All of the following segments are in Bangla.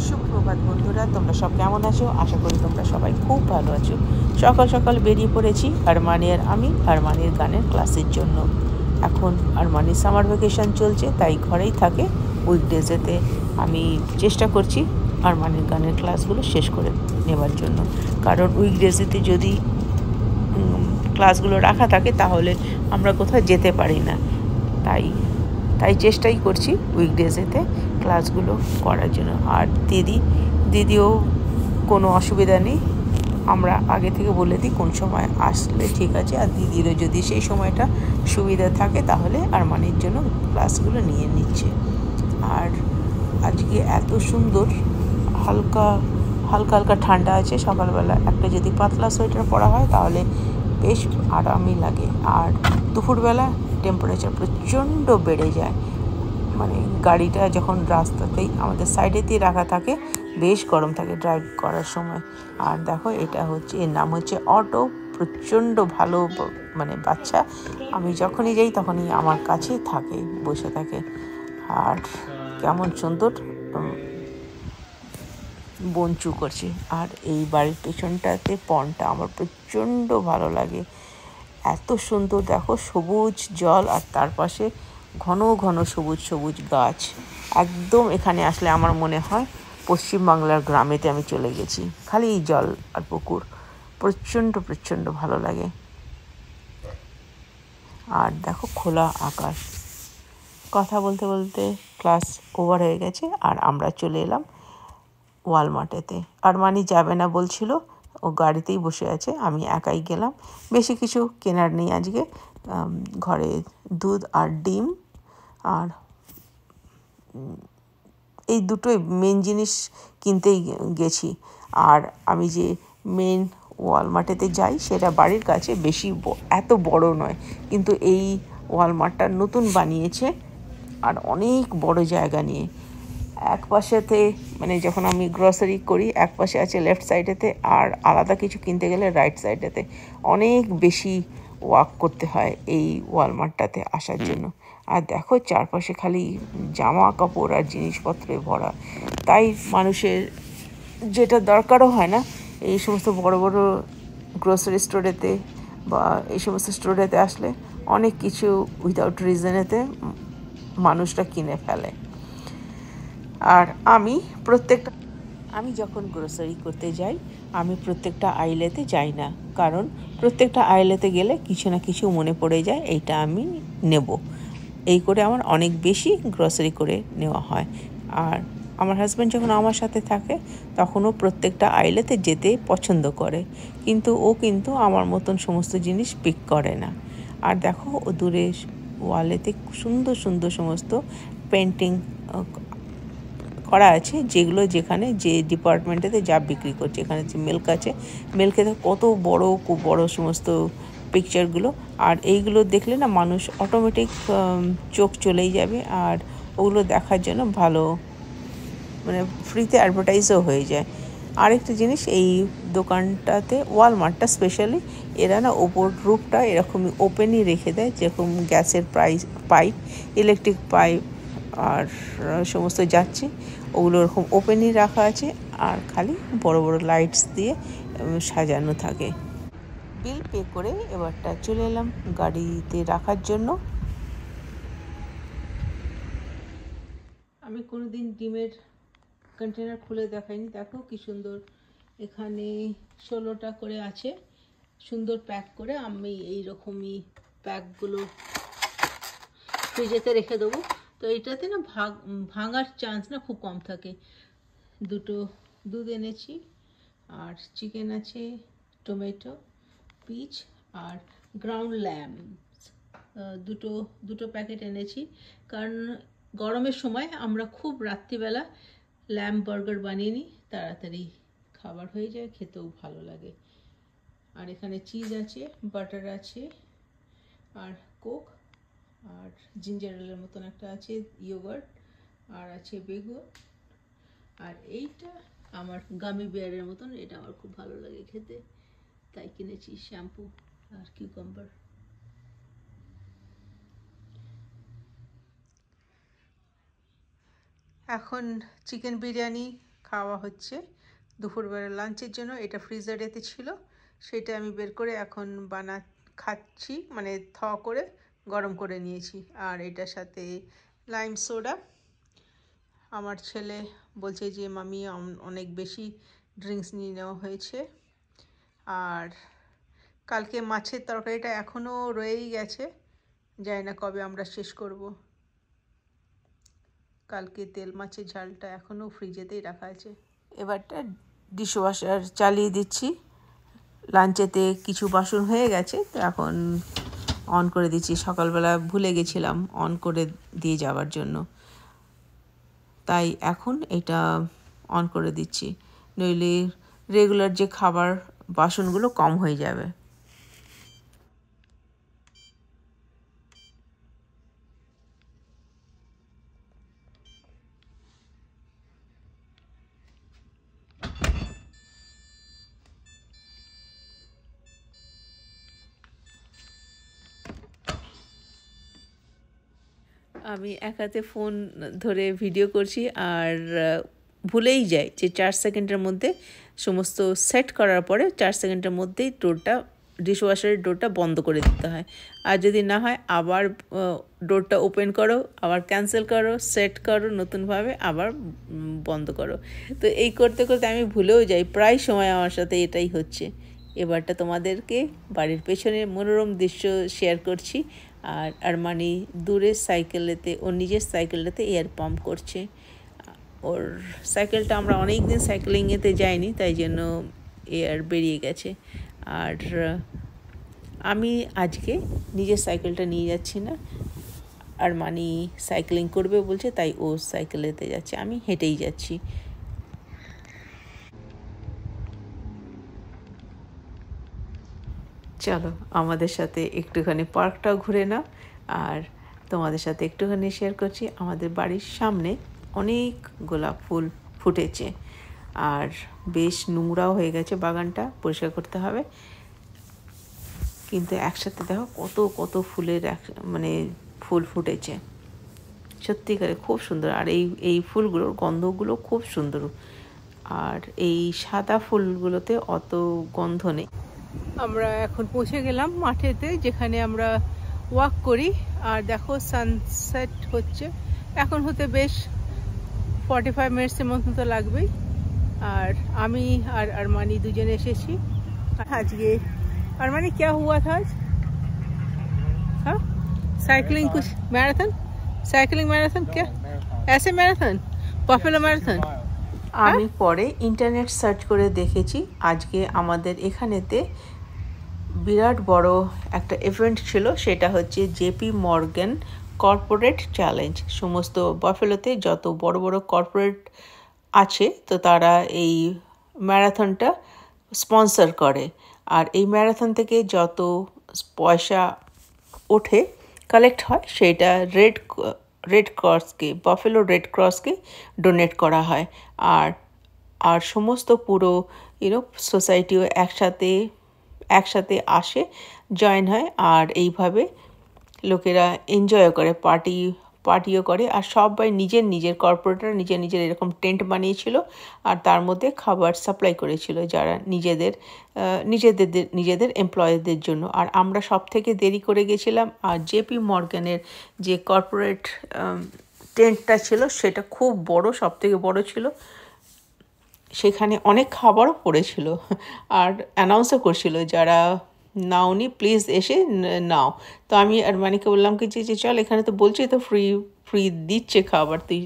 সুপ্রভাত বন্ধুরা, তোমরা সব কেমন আছো? আশা করি তোমরা সবাই খুব ভালো আছো। সকাল সকাল বেরিয়ে পড়েছি আরমানি আর আমি আরমানির গানের ক্লাসের জন্য। এখন আরমানির সামার ভ্যাকেশন চলছে, তাই ঘরেই থাকে। উইকডেজেতে আমি চেষ্টা করছি আরমানির গানের ক্লাসগুলো শেষ করে নেবার জন্য, কারণ উইকডেজেতে যদি ক্লাসগুলো রাখা থাকে তাহলে আমরা কোথাও যেতে পারি না। তাই তাই চেষ্টাই করছি উইকডেজেতে ক্লাসগুলো করার জন্য। আর দিদিও কোনো অসুবিধা নেই, আমরা আগে থেকে বলে দিই কোন সময় আসলে ঠিক আছে। আর দিদিরও যদি সেই সময়টা সুবিধা থাকে তাহলে আরমানির জন্য ক্লাসগুলো নিয়ে নিচ্ছে। আর আজকে এত সুন্দর হালকা হালকা হালকা ঠান্ডা আছে। সকালবেলা একটা যদি পাতলা সোয়েটার পরা হয় তাহলে বেশ আরামই লাগে। আর দুপুরবেলা টেম্পারেচার প্রচণ্ড বেড়ে যায়, মানে গাড়িটা যখন রাস্তাতেই আমাদের সাইডেতেই রাখা থাকে বেশ গরম থাকে ড্রাইভ করার সময়। আর দেখো, এর নাম হচ্ছে অটো। প্রচণ্ড ভালো মানে বাচ্চা, আমি যখনই যাই তখনই আমার কাছে থাকে, বসে থাকে। আর কেমন সুন্দর বঞ্চু করছে। আর এই বাড়ির পেছনটাতে পন্ডটা আমার প্রচণ্ড ভালো লাগে, এত সুন্দর। দেখো, সবুজ জল আর তার পাশে ঘন ঘন সবুজ সবুজ গাছ। একদম এখানে আসলে আমার মনে হয় পশ্চিমবাংলার গ্রামেতে আমি চলে গেছি। খালি জল আর পুকুর, প্রচণ্ড প্রচণ্ড ভালো লাগে। আর দেখো, খোলা আকাশ। কথা বলতে বলতে ক্লাস ওভার হয়ে গেছে আর আমরা চলে এলাম ওয়ালমার্টেতে। আরমানি যাবে না বলছিল, ও গাড়িতেই বসে আছে, আমি একাই গেলাম। বেশি কিছু কেনার নেই আজকে, ঘরে দুধ আর ডিম আর এই দুটোই মেন জিনিস কিনতেই গেছি। আর আমি যে মেন ওয়ালমার্টেতে যাই সেটা বাড়ির কাছে, বেশি এত বড় নয়, কিন্তু এই ওয়ালমার্টটা নতুন বানিয়েছে আর অনেক বড় জায়গা নিয়ে। এক পাশেতে মানে যখন আমি গ্রসারি করি এক পাশে আছে লেফট সাইডেতে, আর আলাদা কিছু কিনতে গেলে রাইট সাইডেতে। অনেক বেশি ওয়াক করতে হয় এই ওয়ালমার্টটাতে আসার জন্য। আর দেখো, চারপাশে খালি জামা কাপড় আর জিনিসপত্রে ভরা। তাই মানুষের যেটা দরকারও হয় না এই সমস্ত বড় বড় গ্রোসারি স্টোরেতে বা এই সমস্ত স্টোরেতে আসলে অনেক কিছু উইদাউট রিজনেতে মানুষরা কিনে ফেলে। আর আমি যখন গ্রোসারি করতে যাই আমি প্রত্যেকটা আইলেতে যাই না, কারণ প্রত্যেকটা আইলেতে গেলে কিছু না কিছু মনে পড়ে যায় এইটা আমি নেব। এই করে আমার অনেক বেশি গ্রোসারি করে নেওয়া হয়। আর আমার হাজব্যান্ড যখন আমার সাথে থাকে তখনও প্রত্যেকটা আইলেতে যেতে পছন্দ করে, কিন্তু ও কিন্তু আমার মতন সমস্ত জিনিস পিক করে না। আর দেখো, ও দূরে ওয়ালেতে সুন্দর সুন্দর সমস্ত পেন্টিং করা আছে, যেগুলো যেখানে যে ডিপার্টমেন্টেতে যা বিক্রি করছে। এখানে যে মিল্ক আছে, মিল্কেতে কত বড় খুব বড় সমস্ত পিকচারগুলো। আর এইগুলো দেখলে না মানুষ অটোমেটিক চোখ চলেই যাবে, আর ওগুলো দেখার জন্য ভালো, মানে ফ্রিতে অ্যাডভার্টাইজও হয়ে যায়। আরেকটা জিনিস, এই দোকানটাতে ওয়ালমার্টটা স্পেশালি এরা না ওপর রুফটা এরকমই ওপেনই রেখে দেয়, যেরকম গ্যাসের পাইপ, ইলেকট্রিক পাইপ আর সমস্ত যাচ্ছে ওগুলো ওরকম ওপেনই রাখা আছে, আর খালি বড় বড় লাইটস দিয়ে সাজানো থাকে। বিল পে করে এবারটা চলে এলাম গাড়িতে রাখার জন্য। আমি কোনোদিন ডিমের কন্টেনার খুলে দেখাইনি। দেখো কি সুন্দর, এখানে 16টা করে আছে, সুন্দর প্যাক করে। আমি এইরকমই প্যাকগুলো ফ্রিজেতে রেখে দেবো, তো এইটাতে না ভাঙার চান্স না খুব কম থাকে। দুটো দুধ এনেছি, আর চিকেন আছে, টমেটো, পিচ আর গ্রাউন্ড ল্যাম্ব দুটো দুটো প্যাকেট এনেছি, কারণ গরমের সময় আমরা খুব রাত্রিবেলা ল্যাম্ব বার্গার বানিয়ে নিই, তাড়াতাড়ি খাবার হয়ে যায়, খেতেও ভালো লাগে। আর এখানে চিজ আছে, বাটার আছে, আর কোক, আর জিঞ্জার এলের মতন একটা আছে, ইয়োগার্ট, আর আছে বেগুন। আর এইটা আমার গামি বিয়ারের মতন, এটা আমার খুব ভালো লাগে খেতে, তাই কিনেছি। শ্যাম্পু আর কিউকাম্বার। এখন চিকেন বিরিয়ানি খাওয়া হচ্ছে দুপুরবেলা লাঞ্চের জন্য। এটা ফ্রিজারেতে ছিল, সেটা আমি বের করে এখন খাচ্ছি, মানে করে গরম করে নিয়েছি। আর এটার সাথে লাইম সোডা। আমার ছেলে বলছে যে মামি অনেক বেশি ড্রিঙ্কস নিয়ে নেওয়া হয়েছে। আর কালকে মাছের তরকারিটা এখনও রয়েই গেছে, জানি না কবে আমরা শেষ করব। কালকে তেল মাছের ঝালটা এখনও ফ্রিজেতেই রাখা আছে। এবারটা ডিশওয়াশার চালিয়ে দিচ্ছি। লাঞ্চেতে কিছু বাসন হয়ে গেছে, তো এখন অন করে দিচ্ছি। সকালবেলা ভুলে গেছিলাম অন করে দিয়ে যাওয়ার জন্য, তাই এখন এটা অন করে দিচ্ছি, নইলে রেগুলার যে খাবার বাসনগুলো কম হয়ে যাবে। আমি এক হাতে ফোন ধরে ভিডিও করছি আর ভুলেই যাই যে 4 সেকেন্ডের মধ্যে সমস্ত সেট করার পরে 4 সেকেন্ডের মধ্যেই ডিশওয়াশারের ডোরটা বন্ধ করে দিতে হয়। আর যদি না হয় আবার ডোরটা ওপেন করো, আবার ক্যান্সেল করো, সেট করো নতুনভাবে, আবার বন্ধ করো। তো এই করতে করতে আমি ভুলেও যাই, প্রায় সময় আমার সাথে এটাই হচ্ছে। এবারটা তোমাদেরকে বাড়ির পেছনের মনোরম দৃশ্য শেয়ার করছি। আর আরমানি দূরের সাইকেলেতে, ওর নিজের সাইকেলটাতে এয়ার পাম্প করছে। ওর সাইকেলটা আমরা অনেক দিন সাইকেলিংয়েতে যাইনি, তাই জন্য এয়ার বেরিয়ে গেছে। আর আমি আজকে নিজের সাইকেলটা নিয়ে যাচ্ছি না, আরমানি সাইকেলিং করবে বলছে, তাই ও সাইকেলেতে যাচ্ছে, আমি হেঁটেই যাচ্ছি। চলো আমাদের সাথে একটুখানি পার্কটাও ঘুরে নাও। আর তোমাদের সাথে একটুখানি শেয়ার করছি, আমাদের বাড়ির সামনে অনেক গোলাপ ফুল ফুটেছে, আর বেশ নোংরাও হয়ে গেছে বাগানটা, পরিষ্কার করতে হবে। কিন্তু একসাথে দেখো কত কত ফুলের মানে ফুল ফুটেছে, সত্যিকারে খুব সুন্দর। আর এই ফুলগুলোর গন্ধগুলো খুব সুন্দর, আর এই সাদা ফুলগুলোতে অত গন্ধ নেই। আমরা এখন পৌঁছে গেলাম মাঠেতে, যেখানে আমরা ওয়াক করি। আর দেখো সানসেট হচ্ছে, এখন হতে বেশ 45 মিনিটসের মতো তো লাগবেই। আর আমি আর আরমানি দুজনে এসেছি আজকে। আরমানি क्या हुआ था आज? हाँ साइकिलिंग, कुछ मैराथन, साइकिलिंग मैराथन, क्या ऐसे मैराथन, पॉपुलर मैराथन? আমি পরে ইন্টারনেট সার্চ করে দেখেছি, আজকে আমাদের এখানেতে বিরাট বড় একটা ইভেন্ট ছিল, সেটা হচ্ছে জেপি মর্গান কর্পোরেট চ্যালেঞ্জ। সমস্ত বাফেলোতে যত বড় বড় কর্পোরেট আছে, তো তারা এই ম্যারাথনটা স্পন্সর করে। আর এই ম্যারাথন থেকে যত পয়সা ওঠে, কালেক্ট হয়, সেটা রেড ক্রসকে, বাফেলো রেড ক্রসকে ডোনেট করা হয়। আর সমস্ত পুরো সোসাইটিও একসাথে আসে, জয়েন হয়, আর এইভাবে লোকেরা এনজয় করে, পার্টিও করে। আর সবাই নিজের কর্পোরেটর নিজের এরকম টেন্ট বানিয়েছিল, আর তার মধ্যে খাবার সাপ্লাই করেছিল যারা নিজেদের এমপ্লয়ীদের জন্য। আর আমরা সব থেকে দেরি করে গেছিলাম। আর জেপি মর্গানের যে কর্পোরেট টেন্টটা ছিল, সেটা খুব বড়, সব থেকে বড় ছিল। সেখানে অনেক খাবারও পড়েছিল, আর অ্যানাউন্সও করছিল যারা নাওনি প্লিজ এসে নাও। তো আমি আরমানিকে বললাম কি যে চল, এখানে তো বলছি তো ফ্রি দিচ্ছে খাবার, তুই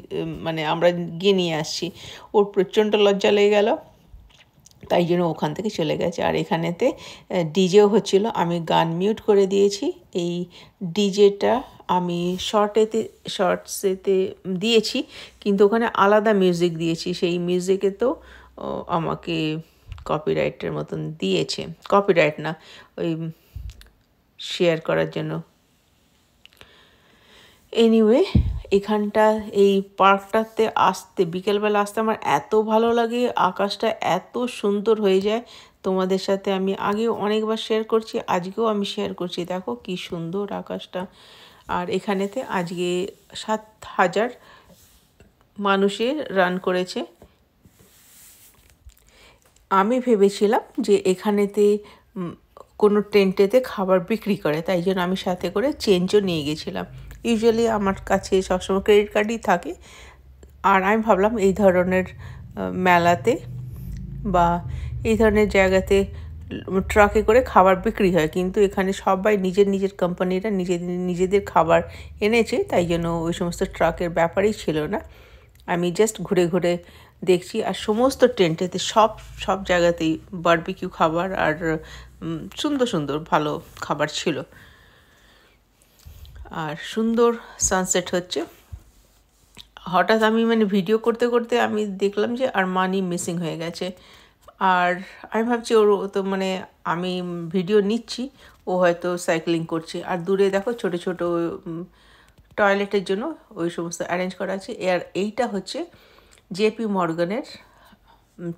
মানে আমরা গিয়ে নিয়ে আসছি। ওর প্রচণ্ড লজ্জা লেগে গেল, তাই জন্য ওখান থেকে চলে গেছে। আর এখানেতে ডিজেও হচ্ছিল, আমি গান মিউট করে দিয়েছি। এই ডিজেটা আমি শর্টসেতে দিয়েছি, কিন্তু ওখানে আলাদা মিউজিক দিয়েছি, সেই মিউজিকে তো আমাকে কপিরাইটের মতন দিয়েছে, কপিরাইট না, ওই শেয়ার করার জন্য। এনিওয়ে, এখানটা এই পার্কটাতে বিকেলবেলা আসতে আমার এত ভালো লাগে, আকাশটা এত সুন্দর হয়ে যায়। তোমাদের সাথে আমি আগেও অনেকবার শেয়ার করছি, আজকেও আমি শেয়ার করছি, দেখো কি সুন্দর আকাশটা। আর এখানেতে আজকে 7,000 মানুষের রান করেছে। আমি ভেবেছিলাম যে এখানেতে কোনো টেন্টেতে খাবার বিক্রি করে, তাই জন্য আমি সাথে করে চেঞ্জও নিয়ে গেছিলাম। ইউজুয়ালি আমার কাছে সবসময় ক্রেডিট কার্ডই থাকে, আর আমি ভাবলাম এই ধরনের মেলাতে বা এই ধরনের জায়গাতে ট্রাকে করে খাবার বিক্রি হয়, কিন্তু এখানে সবাই নিজের নিজের কোম্পানিরা নিজেদের খাবার এনেছে, তাই জন্য ওই সমস্ত ট্রাকের ব্যাপারই ছিল না। আমি জাস্ট ঘুরে ঘুরে দেখছি, আর সমস্ত টেন্টেতে সব জায়গাতেই বারবিকিউ খাবার আর সুন্দর সুন্দর ভালো খাবার ছিল, আর সুন্দর সানসেট হচ্ছে। হঠাৎ আমি ভিডিও করতে করতে আমি দেখলাম যে আরমানি মিসিং হয়ে গেছে, আর আমি ভাবছি ওর তো আমি ভিডিও নিচ্ছি, ও হয়তো সাইক্লিং করছে। আর দূরে দেখো ছোট ছোট টয়লেটের জন্য ওই সমস্ত অ্যারেঞ্জ করা আছে। আর এইটা হচ্ছে জেপি মর্গানের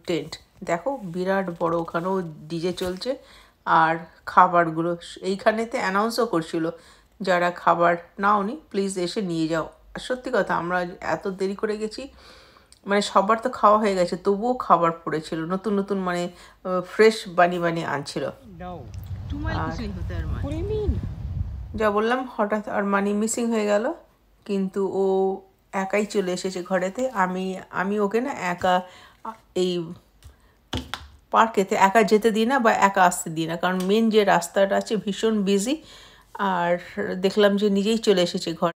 টেন্ট। দেখো বিরাট বড়, ওখানেও ডিজে চলছে, আর খাবারগুলো এইখানেতে অ্যানাউন্সও করছিল, যারা খাবার নাওনি প্লিজ এসে নিয়ে যাও। আর সত্যি কথা, আমরা এত দেরি করে গেছি, সবার তো খাওয়া হয়ে গেছে, তবুও খাবার পড়েছিল নতুন নতুন, ফ্রেশ বানিয়ে আনছিল। যা বললাম, হঠাৎ আরমানি মিসিং হয়ে গেল, কিন্তু ও একাই চলে এসেছে ঘরেতে। আমি ওকে না একা এই পার্কেতে একা যেতে দিই না বা একা আসতে দিই না, কারণ মেন যে রাস্তাটা আছে ভীষণ বিজি, আর দেখলাম যে নিজেই চলে এসেছে ঘর।